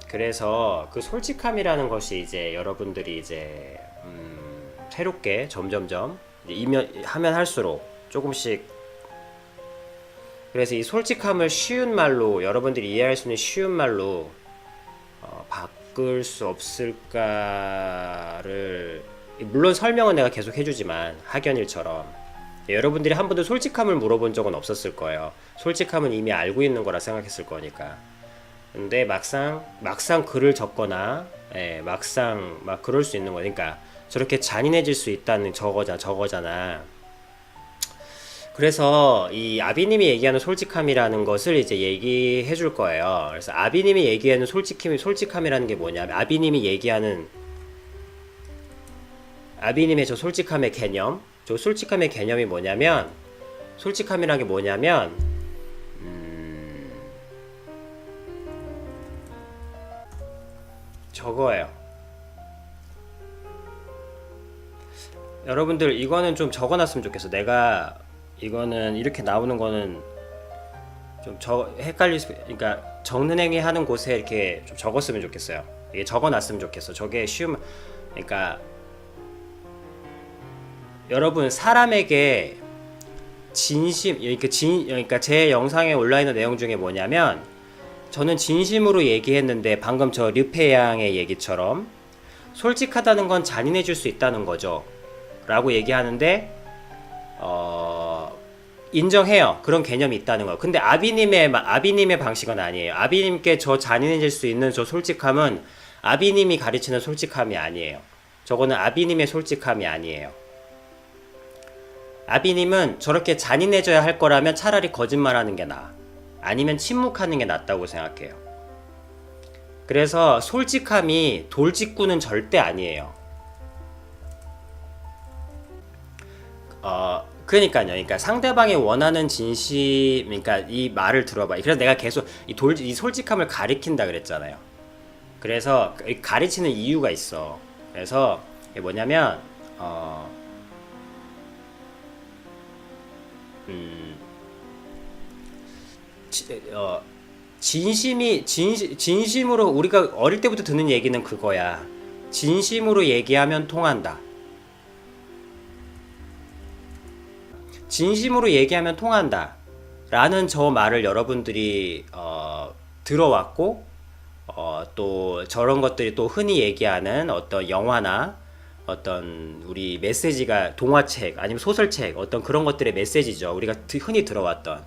그래서 그 솔직함이라는 것이 이제 여러분들이 이제 새롭게 점점점 이제 하면 할수록 조금씩, 그래서 이 솔직함을 쉬운 말로, 여러분들이 이해할 수 있는 쉬운 말로 바꿀 수 없을까를, 물론 설명은 내가 계속 해주지만 학연일처럼 여러분들이 한 번도 솔직함을 물어본 적은 없었을 거예요. 솔직함은 이미 알고 있는 거라 생각했을 거니까. 근데 막상 글을 적거나, 막상 막 그럴 수 있는 거니까 저렇게 잔인해질 수 있다는 저거잖아. 그래서 이 아비님이 얘기하는 솔직함이라는 것을 이제 얘기해 줄 거예요. 그래서 아비님이 얘기하는 솔직함이라는 게 뭐냐면, 아비님의 저 솔직함의 개념, 저 솔직함의 개념이 뭐냐면, 솔직함이라는 게 뭐냐면, 저거예요. 여러분들 이거는 좀 적어놨으면 좋겠어. 내가 이거는 이렇게 나오는 거는 좀 그러니까 적는 행위 하는 곳에 이렇게 좀 적었으면 좋겠어요. 이게 적어놨으면 좋겠어. 저게 그러니까 여러분, 사람에게 그러니까 제 영상에 올라있는 내용 중에 뭐냐면, 저는 진심으로 얘기했는데 방금 저 류페양의 얘기처럼 솔직하다는 건 잔인해질 수 있다는 거죠 라고 얘기하는데, 인정해요. 그런 개념이 있다는 거. 근데 아비님의 방식은 아니에요. 아비님께 저 잔인해질 수 있는 저 솔직함은 아비님이 가르치는 솔직함이 아니에요. 저거는 아비님의 솔직함이 아니에요. 아비님은 저렇게 잔인해져야 할 거라면 차라리 거짓말하는 게 나아. 아니면 침묵하는 게 낫다고 생각해요. 그래서 솔직함이 돌직구는 절대 아니에요. 그러니까요. 그러니까 상대방이 원하는 진심, 그러니까 이 말을 들어봐. 그래서 내가 계속 이 솔직함을 가리킨다 그랬잖아요. 그래서 가르치는 이유가 있어. 그래서 이게 뭐냐면, 음, 진심으로, 우리가 어릴 때부터 듣는 얘기는 그거야. 진심으로 얘기하면 통한다. 진심으로 얘기하면 통한다. 라는 저 말을 여러분들이 들어왔고, 또 저런 것들이 또 흔히 얘기하는 어떤 영화나 어떤 우리 메시지가 동화책 아니면 소설책, 어떤 그런 것들의 메시지죠. 우리가 흔히 들어왔던.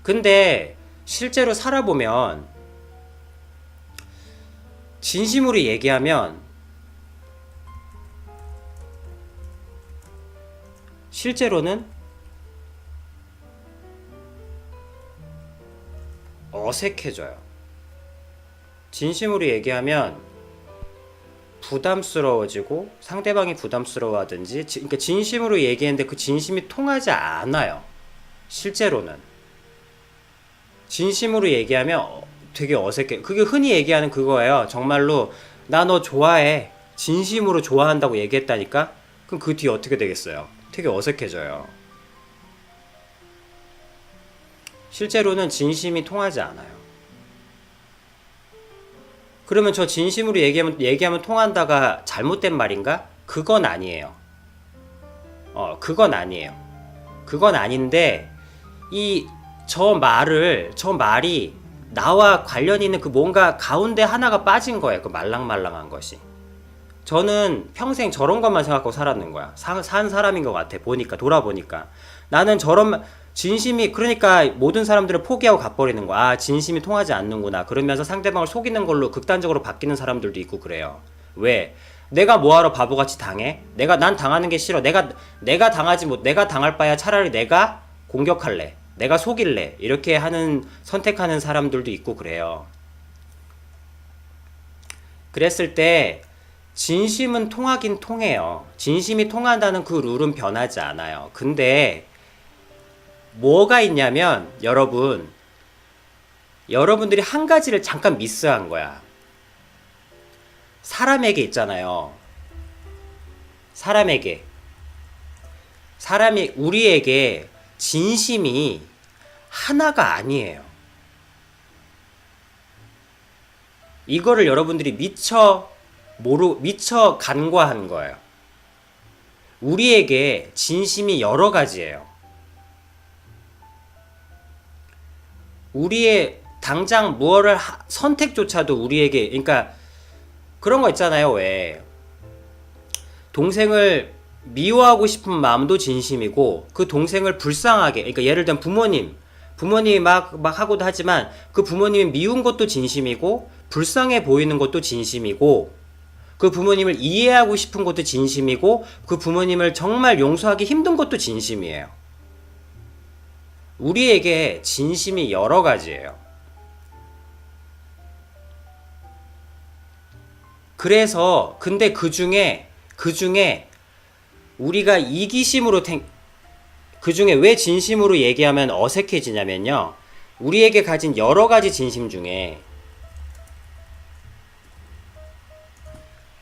근데 실제로 살아보면 진심으로 얘기하면 실제로는 어색해져요. 진심으로 얘기하면 부담스러워지고, 상대방이 부담스러워하든지, 그러니까 진심으로 얘기했는데 그 진심이 통하지 않아요. 실제로는 진심으로 얘기하면 되게 어색해. 그게 흔히 얘기하는 그거예요. 정말로 나 너 좋아해, 진심으로 좋아한다고 얘기했다니까. 그럼 그 뒤에 어떻게 되겠어요? 되게 어색해져요. 실제로는 진심이 통하지 않아요. 그러면 저 진심으로 얘기하면 통한다가 잘못된 말인가? 그건 아니에요. 그건 아니에요. 그건 아닌데, 저 말이 나와 관련이 있는 그 뭔가 가운데 하나가 빠진 거예요. 그 말랑말랑한 것이. 저는 평생 저런 것만 생각하고 살았는 거야. 산 사람인 것 같아. 돌아보니까. 나는 진심이, 그러니까 모든 사람들을 포기하고 가버리는 거야. 아, 진심이 통하지 않는구나. 그러면서 상대방을 속이는 걸로 극단적으로 바뀌는 사람들도 있고 그래요. 왜? 내가 뭐하러 바보같이 당해? 난 당하는 게 싫어. 내가 당할 바야 차라리 내가 공격할래. 내가 속일래. 이렇게 선택하는 사람들도 있고 그래요. 그랬을 때, 진심은 통하긴 통해요. 진심이 통한다는 그 룰은 변하지 않아요. 근데 뭐가 있냐면, 여러분들이 한 가지를 잠깐 미스한 거야. 사람에게 있잖아요. 우리에게 진심이 하나가 아니에요. 이거를 여러분들이 미처 간과한 거예요. 우리에게 진심이 여러 가지예요. 우리의 당장 무엇을 선택조차도 우리에게, 그러니까 그런 거 있잖아요. 왜 동생을 미워하고 싶은 마음도 진심이고, 그 동생을 불쌍하게, 그러니까 예를 들면 부모님이 막 하고도 하지만 그 부모님이 미운 것도 진심이고, 불쌍해 보이는 것도 진심이고, 그 부모님을 이해하고 싶은 것도 진심이고, 그 부모님을 정말 용서하기 힘든 것도 진심이에요. 우리에게 진심이 여러 가지예요. 그래서 근데 그 중에 우리가 이기심으로 그 중에 왜 진심으로 얘기하면 어색해지냐면요. 우리에게 가진 여러 가지 진심 중에,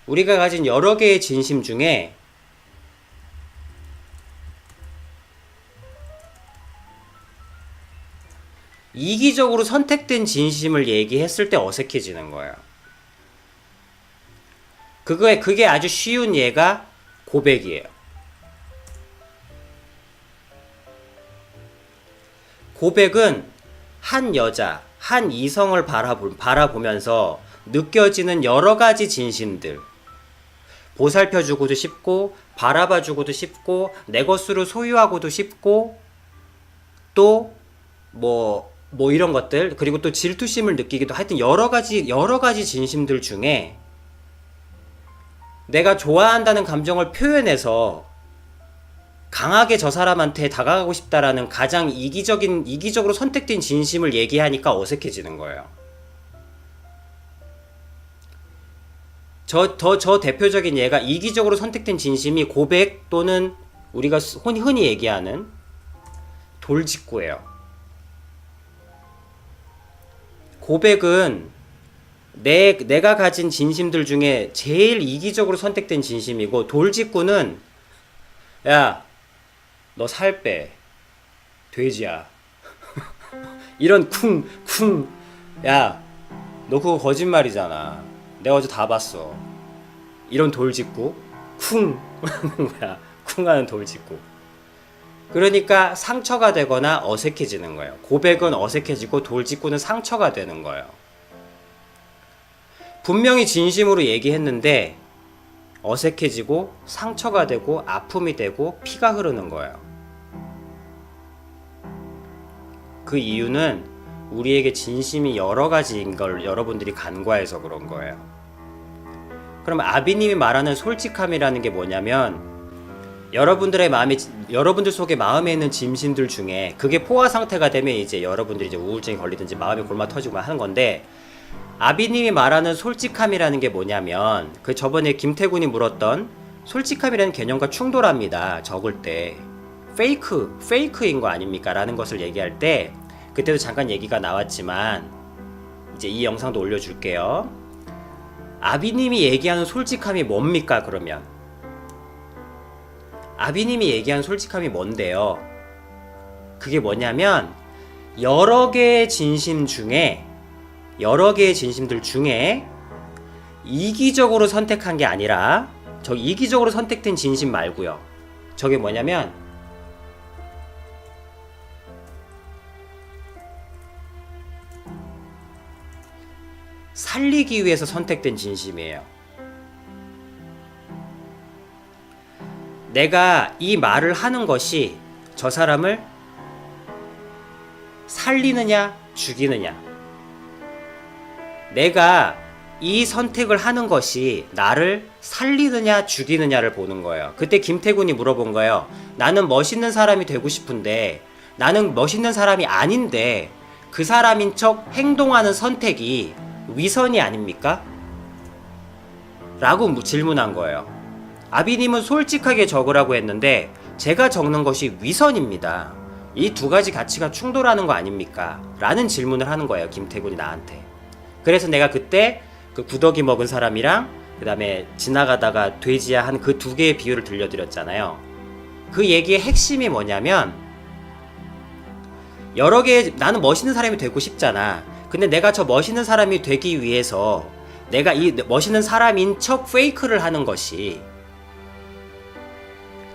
우리가 가진 여러 개의 진심 중에 이기적으로 선택된 진심을 얘기했을 때 어색해지는 거예요. 그게 아주 쉬운 예가 고백이에요. 고백은 한 여자, 한 이성을 바라보면서 느껴지는 여러 가지 진심들. 보살펴주고도 싶고, 바라봐주고도 싶고, 내 것으로 소유하고도 싶고, 또 이런 것들, 그리고 또 질투심을 느끼기도, 하여튼 여러 가지 진심들 중에 내가 좋아한다는 감정을 표현해서 강하게 저 사람한테 다가가고 싶다라는 가장 이기적으로 선택된 진심을 얘기하니까 어색해지는 거예요. 저 대표적인 예가 이기적으로 선택된 진심이 고백 또는 우리가 흔히 얘기하는 돌직구예요. 고백은 내가 가진 진심들 중에 제일 이기적으로 선택된 진심이고, 돌직구는 야, 너 살 빼. 돼지야. 이런 쿵. 야, 너 그거 거짓말이잖아. 내가 어제 다 봤어. 이런 돌직구. 쿵 하는 거야. 쿵 하는 돌직구. 그러니까 상처가 되거나 어색해지는 거예요. 고백은 어색해지고 돌직구는 상처가 되는 거예요. 분명히 진심으로 얘기했는데 어색해지고 상처가 되고 아픔이 되고 피가 흐르는 거예요. 그 이유는 우리에게 진심이 여러 가지인 걸 여러분들이 간과해서 그런 거예요. 그럼 아비님이 말하는 솔직함이라는 게 뭐냐면, 여러분들 속에 마음에 있는 진심들 중에 그게 포화 상태가 되면 이제 여러분들이 이제 우울증이 걸리든지 마음이 골마 터지고 하는 건데, 아비님이 말하는 솔직함이라는 게 뭐냐면, 그 저번에 김태군이 물었던 솔직함이라는 개념과 충돌합니다. 적을 때 페이크인 거 아닙니까? 라는 것을 얘기할 때, 그때도 잠깐 얘기가 나왔지만 이제 이 영상도 올려줄게요. 아비님이 얘기하는 솔직함이 뭡니까? 그러면 아비님이 얘기하는 솔직함이 뭔데요? 그게 뭐냐면, 여러 개의 진심들 중에 이기적으로 선택한 게 아니라, 저 이기적으로 선택된 진심 말고요. 저게 뭐냐면, 살리기 위해서 선택된 진심이에요. 내가 이 말을 하는 것이 저 사람을 살리느냐 죽이느냐, 내가 이 선택을 하는 것이 나를 살리느냐 죽이느냐를 보는 거예요. 그때 김태군이 물어본 거예요. 나는 멋있는 사람이 되고 싶은데, 나는 멋있는 사람이 아닌데 그 사람인 척 행동하는 선택이 위선이 아닙니까? 라고 질문한 거예요. 아비님은 솔직하게 적으라고 했는데 제가 적는 것이 위선입니다. 이 두 가지 가치가 충돌하는 거 아닙니까? 라는 질문을 하는 거예요, 김태군이 나한테. 그래서 내가 그때 그 구더기 먹은 사람이랑 그 다음에 지나가다가 돼지야 한 그 두 개의 비유를 들려드렸잖아요. 그 얘기의 핵심이 뭐냐면, 나는 멋있는 사람이 되고 싶잖아. 근데 내가 저 멋있는 사람이 되기 위해서 내가 이 멋있는 사람인 척 페이크를 하는 것이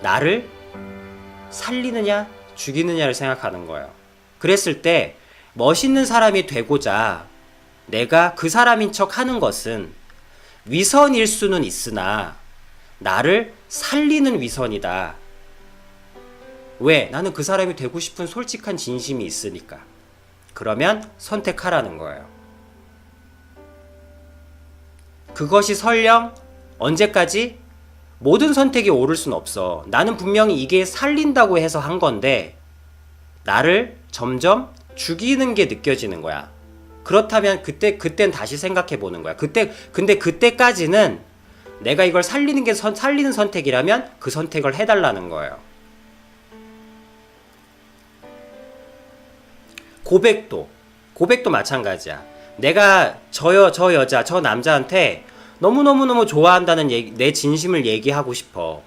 나를 살리느냐 죽이느냐를 생각하는 거예요. 그랬을 때 멋있는 사람이 되고자 내가 그 사람인 척 하는 것은 위선일 수는 있으나 나를 살리는 위선이다. 왜? 나는 그 사람이 되고 싶은 솔직한 진심이 있으니까. 그러면 선택하라는 거예요. 그것이 설령 언제까지? 모든 선택이 옳을 순 없어. 나는 분명히 이게 살린다고 해서 한 건데 나를 점점 죽이는 게 느껴지는 거야. 그렇다면 그땐 다시 생각해 보는 거야. 근데 그때까지는 내가 이걸 살리는 게 살리는 선택이라면 그 선택을 해달라는 거예요. 고백도 마찬가지야. 내가 저 여자, 저 남자한테 너무너무너무 좋아한다는 내 진심을 얘기하고 싶어.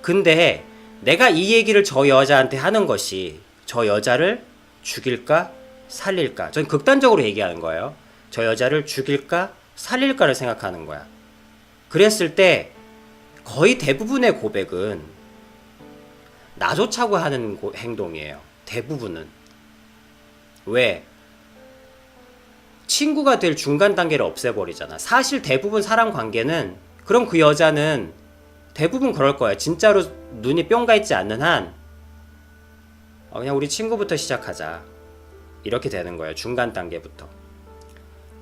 근데 내가 이 얘기를 저 여자한테 하는 것이 저 여자를 죽일까 살릴까? 전 극단적으로 얘기하는 거예요. 저 여자를 죽일까 살릴까를 생각하는 거야. 그랬을 때 거의 대부분의 고백은 나 좋자고 하는 행동이에요. 대부분은. 왜? 친구가 될 중간 단계를 없애버리잖아. 사실 대부분 사람 관계는, 그럼 그 여자는 대부분 그럴 거야. 진짜로 눈이 뿅 가 있지 않는 한 그냥 우리 친구부터 시작하자. 이렇게 되는 거예요. 중간 단계부터.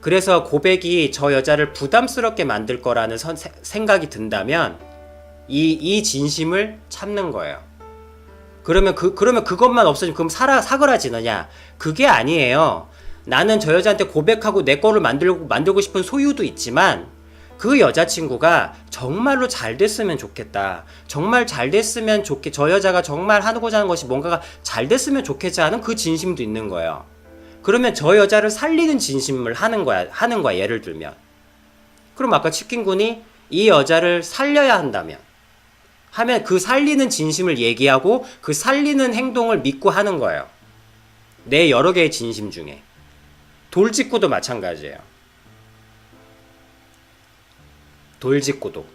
그래서 고백이 저 여자를 부담스럽게 만들 거라는 생각이 든다면 이 진심을 참는 거예요. 그러면 그것만 없어지면 그럼 사그라지느냐? 그게 아니에요. 나는 저 여자한테 고백하고 내 거를 만들고 싶은 소유도 있지만 그 여자친구가 정말로 잘 됐으면 좋겠다. 정말 잘 됐으면 저 여자가 정말 하고자 하는 것이 뭔가가 잘 됐으면 좋겠지 하는 그 진심도 있는 거예요. 그러면 저 여자를 살리는 진심을 하는 거야. 예를 들면. 그럼 아까 치킨군이 이 여자를 살려야 한다면 하면 그 살리는 진심을 얘기하고 그 살리는 행동을 믿고 하는 거예요. 내 여러 개의 진심 중에. 돌직구도 마찬가지예요. 돌직구도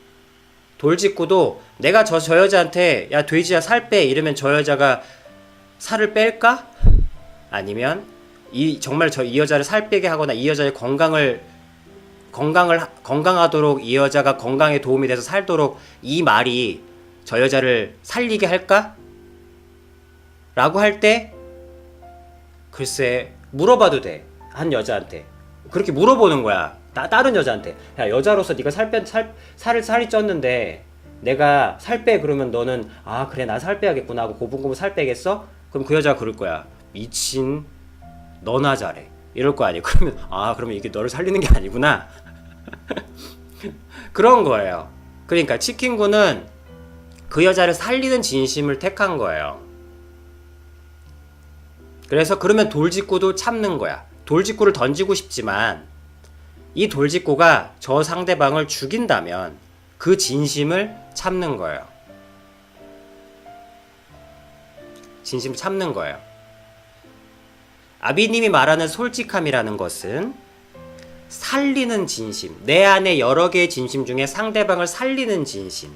내가 저 여자한테 야 돼지야 살 빼 이러면 저 여자가 살을 뺄까? 아니면 정말 이 여자를 살 빼게 하거나 이 여자의 건강하도록 이 여자가 건강에 도움이 돼서 살도록 이 말이 저 여자를 살리게 할까? 라고 할 때 글쎄 물어봐도 돼. 한 여자한테 그렇게 물어보는 거야. 다른 여자한테 야 여자로서 네가 살이 쪘는데 내가 살 빼 그러면 너는 아 그래 나 살 빼야겠구나 하고 고분고분 살 빼겠어? 그럼 그 여자가 그럴 거야. 미친 너나 잘해 이럴 거 아니야. 그러면 이게 너를 살리는 게 아니구나. 그런 거예요. 그러니까 치킨군은 그 여자를 살리는 진심을 택한 거예요. 그래서 그러면 돌직구도 참는 거야. 돌직구를 던지고 싶지만 이 돌직구가 저 상대방을 죽인다면 그 진심을 참는 거예요. 진심을 참는 거예요. 아비님이 말하는 솔직함이라는 것은 살리는 진심, 내 안에 여러 개의 진심 중에 상대방을 살리는 진심.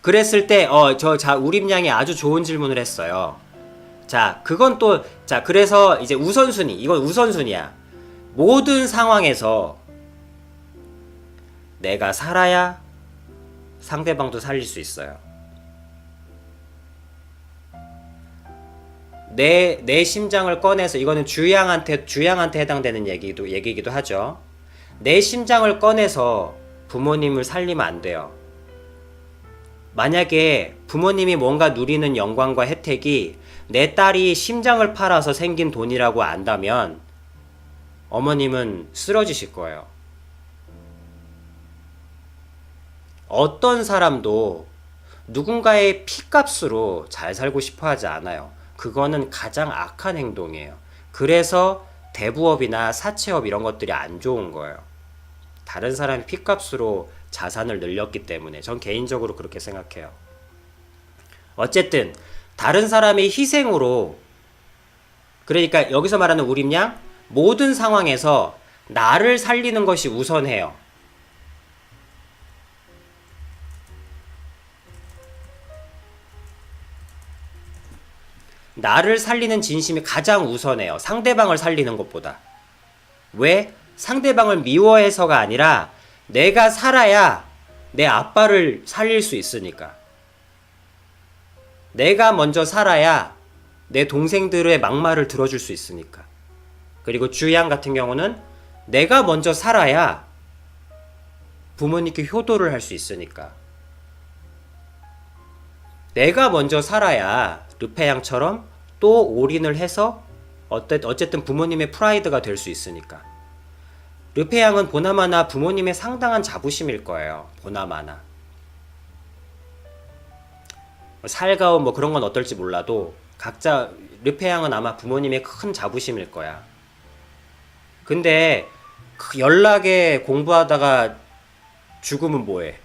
그랬을 때, 우림양이 아주 좋은 질문을 했어요. 자, 그래서 이제 이건 우선순위야. 모든 상황에서 내가 살아야 상대방도 살릴 수 있어요. 내 심장을 꺼내서, 이거는 주양한테 해당되는 얘기기도 하죠. 내 심장을 꺼내서 부모님을 살리면 안 돼요. 만약에 부모님이 뭔가 누리는 영광과 혜택이 내 딸이 심장을 팔아서 생긴 돈이라고 안다면 어머님은 쓰러지실 거예요. 어떤 사람도 누군가의 피값으로 잘 살고 싶어 하지 않아요. 그거는 가장 악한 행동이에요. 그래서 대부업이나 사채업 이런 것들이 안 좋은 거예요. 다른 사람의 피값으로 자산을 늘렸기 때문에 전 개인적으로 그렇게 생각해요. 어쨌든 다른 사람의 희생으로, 그러니까 여기서 말하는 우림양, 모든 상황에서 나를 살리는 것이 우선해요. 나를 살리는 진심이 가장 우선해요. 상대방을 살리는 것보다. 왜? 상대방을 미워해서가 아니라 내가 살아야 내 아빠를 살릴 수 있으니까. 내가 먼저 살아야 내 동생들의 막말을 들어줄 수 있으니까. 그리고 주양 같은 경우는 내가 먼저 살아야 부모님께 효도를 할 수 있으니까. 내가 먼저 살아야 르페양처럼 또 올인을 해서 어쨌든 부모님의 프라이드가 될 수 있으니까. 르페양은 보나마나 부모님의 상당한 자부심일 거예요. 보나마나. 살가운 뭐 그런 건 어떨지 몰라도 각자 르페양은 아마 부모님의 큰 자부심일 거야. 근데 그 연락에 공부하다가 죽으면 뭐해?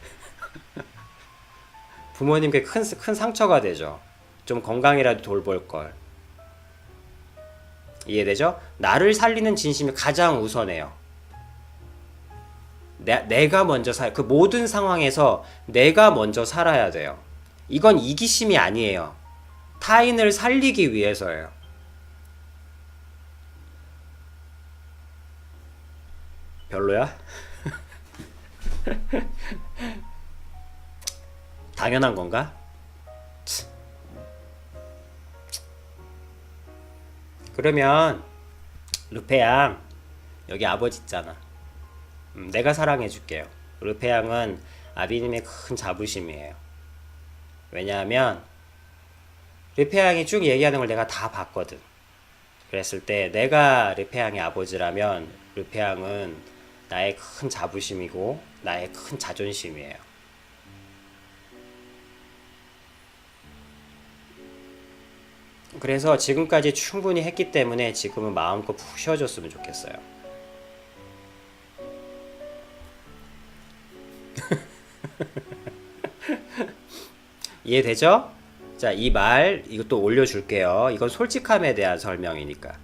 부모님께 큰 상처가 되죠. 좀 건강이라도 돌볼 걸. 이해되죠? 나를 살리는 진심이 가장 우선해요. 내가 먼저 그 모든 상황에서 내가 먼저 살아야 돼요. 이건 이기심이 아니에요. 타인을 살리기 위해서예요. 별로야? 당연한 건가? 그러면 르페양, 여기 아버지 있잖아. 내가 사랑해줄게요. 르페양은 아비님의 큰 자부심이에요. 왜냐하면 르페양이 쭉 얘기하는 걸 내가 다 봤거든. 그랬을 때 내가 르페양의 아버지라면 르페양은 나의 큰 자부심이고 나의 큰 자존심이에요. 그래서 지금까지 충분히 했기 때문에 지금은 마음껏 푹 쉬어줬으면 좋겠어요. 이해되죠? 자, 이 말 이것도 올려줄게요. 이건 솔직함에 대한 설명이니까.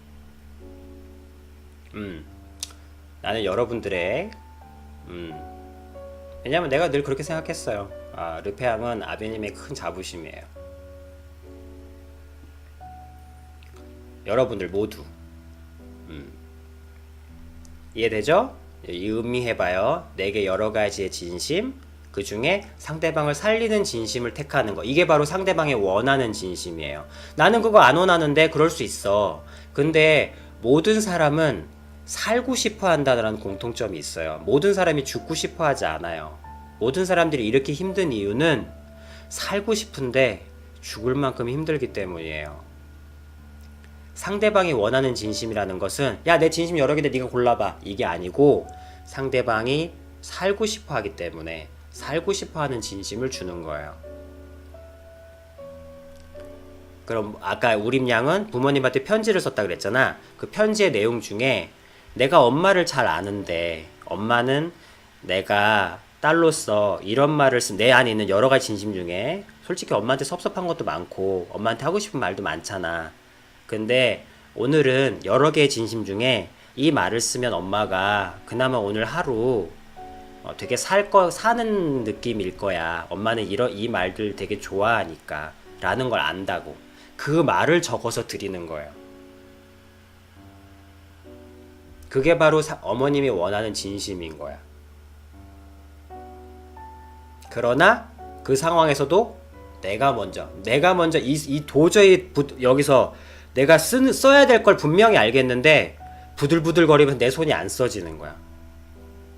나는 여러분들의 왜냐면 내가 늘 그렇게 생각했어요. 르페양은 아베님의 큰 자부심이에요. 여러분들 모두 이해되죠? 의미해봐요. 내게 여러 가지의 진심, 그 중에 상대방을 살리는 진심을 택하는 거. 이게 바로 상대방이 원하는 진심이에요. 나는 그거 안 원하는데 그럴 수 있어. 근데 모든 사람은 살고 싶어 한다는 공통점이 있어요. 모든 사람이 죽고 싶어 하지 않아요. 모든 사람들이 이렇게 힘든 이유는 살고 싶은데 죽을 만큼 힘들기 때문이에요. 상대방이 원하는 진심이라는 것은 야, 내 진심 여러 개인데 네가 골라봐, 이게 아니고 상대방이 살고 싶어 하기 때문에 살고 싶어 하는 진심을 주는 거예요. 그럼 아까 우림양은 부모님한테 편지를 썼다 그랬잖아. 그 편지의 내용 중에 내가 엄마를 잘 아는데 엄마는 내가 딸로서 이런 말을 내 안에 있는 여러 가지 진심 중에 솔직히 엄마한테 섭섭한 것도 많고 엄마한테 하고 싶은 말도 많잖아. 근데 오늘은 여러 개의 진심 중에 이 말을 쓰면 엄마가 그나마 오늘 하루 되게 사는 느낌일 거야. 엄마는 이 말들 되게 좋아하니까 라는 걸 안다고. 그 말을 적어서 드리는 거예요. 그게 바로 어머님이 원하는 진심인 거야. 그러나 그 상황에서도 내가 먼저 이 도저히 여기서 내가 써야 될 걸 분명히 알겠는데 부들부들거리면서 내 손이 안 써지는 거야.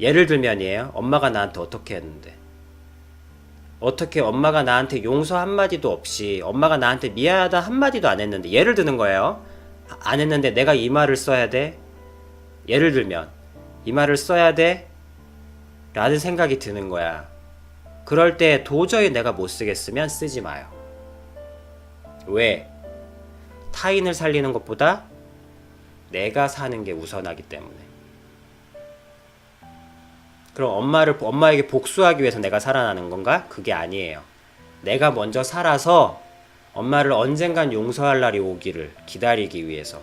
예를 들면이에요. 엄마가 나한테 어떻게 했는데, 어떻게 엄마가 나한테 용서 한마디도 없이 엄마가 나한테 미안하다 한마디도 안 했는데, 예를 드는 거예요. 안 했는데 내가 이 말을 써야 돼? 예를 들면 이 말을 써야 돼? 라는 생각이 드는 거야. 그럴 때 도저히 내가 못 쓰겠으면 쓰지 마요. 왜? 타인을 살리는 것보다 내가 사는 게 우선하기 때문에. 그럼 엄마에게 복수하기 위해서 내가 살아나는 건가? 그게 아니에요. 내가 먼저 살아서 엄마를 언젠간 용서할 날이 오기를 기다리기 위해서.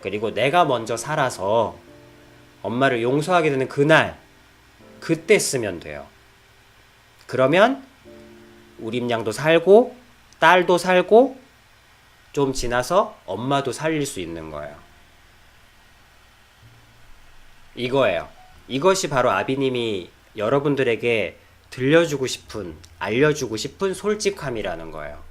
그리고 내가 먼저 살아서 엄마를 용서하게 되는 그날, 그때 쓰면 돼요. 그러면 우림양도 살고 딸도 살고 좀 지나서 엄마도 살릴 수 있는 거예요. 이거예요. 이것이 바로 아비님이 여러분들에게 들려주고 싶은, 알려주고 싶은 솔직함이라는 거예요.